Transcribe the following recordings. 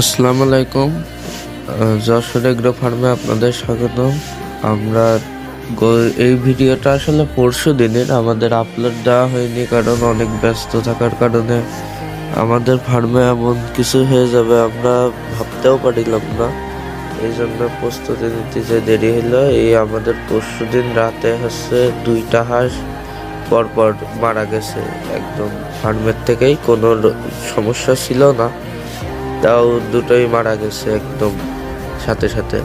আসসালামু আলাইকুম। যশোর এগ্রো ফার্মে আপনাদের স্বাগত। আমরা এই ভিডিওটা আসলে পরশু দিনের আমাদের আপলোড দেওয়া হয়নি, কারণ অনেক ব্যস্ত থাকার কারণে আমাদের ফার্মে এমন কিছু হয়ে যাবে আমরা ভাবতেও পারিলাম না। এই জন্য প্রস্তুতি নিতে যে দেরি হলো। এই আমাদের পরশু দিন রাতে দুইটা হাঁস পরপর মারা গেছে। একদম ফার্মের থেকেই কোনো সমস্যা ছিল না, তাও দুটোই মারা গেছে একদম সাথে সাথে।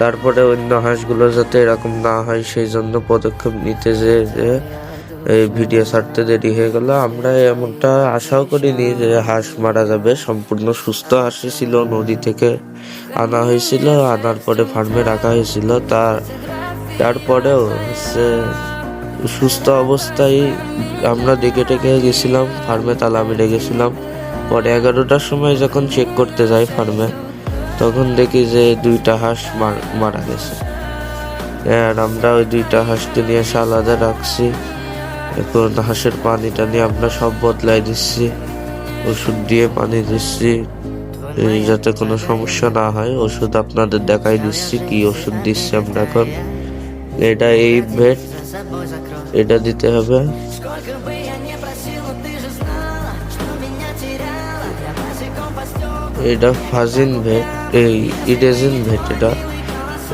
তারপরে অন্য হাঁসগুলো যাতে এরকম না হয় সেই জন্য পদক্ষেপ নিতে যে এই ভিডিও ছাড়তে দেরি হয়ে গেল। আমরা এমনটা আশাও করিনি যে হাঁস মারা যাবে। সম্পূর্ণ সুস্থ হাঁস ছিল, নদী থেকে আনা হয়েছিল, আনার পরে ফার্মে রাখা হয়েছিল। তারপরেও সুস্থ অবস্থায় আমরা দেখে টেকে গেছিলাম, ফার্মে তালা মেরে গেছিলাম। পরে 11টার সময় যখন চেক করতে যাই ফার্মে, তখন দেখি যে দুইটা হাঁস মারা গেছে। আর আমরা ওই দুইটা হাঁসকে নিয়ে এসে আলাদা রাখছি। এখন হাঁসের পানিটা নিয়ে আমরা সব বদলাই দিচ্ছি, ওষুধ দিয়ে পানি দিচ্ছি যাতে কোনো সমস্যা না হয়। ওষুধ আপনাদের দেখাই দিচ্ছি কি ওষুধ দিচ্ছি আমরা এখন। এটা এই ভেট, এটা দিতে হবে। এটা ফাজিন ভেট, এই ইডেজিন ভেট।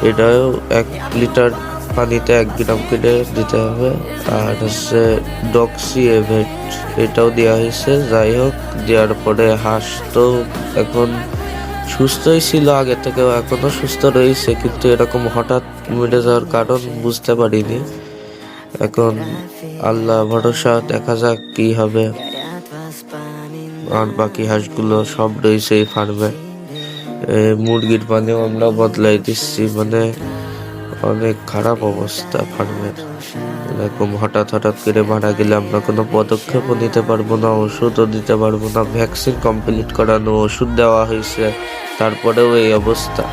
এটাও 1 লিটার পানিতে 1 গ্রাম করে দিতে হবে। আর ডক্সি ভেট, এটাও দেওয়া হয়েছে। যাই হোক, দেওয়ার পরে হাঁস তো এখন সুস্থই ছিল আগে থেকেও, এখনো সুস্থ রয়েছে, কিন্তু এরকম হঠাৎ মরে যাওয়ার কারণ বুঝতে পারিনি। এখন আল্লাহ ভরসা, দেখা যাক কি হবে। আর বাকি হাঁসগুলো সব রয়েছে এই ফার্মে। মুরগির পানিও আমরা বদলাই দিচ্ছি, মানে অনেক খারাপ অবস্থা ফার্মের। এরকম হঠাৎ করে মারা গেলে আমরা কোনো পদক্ষেপও নিতে পারবো না, ওষুধও দিতে পারবো না। ভ্যাকসিন কমপ্লিট করানো, ওষুধ দেওয়া হয়েছে, তারপরেও এই অবস্থা।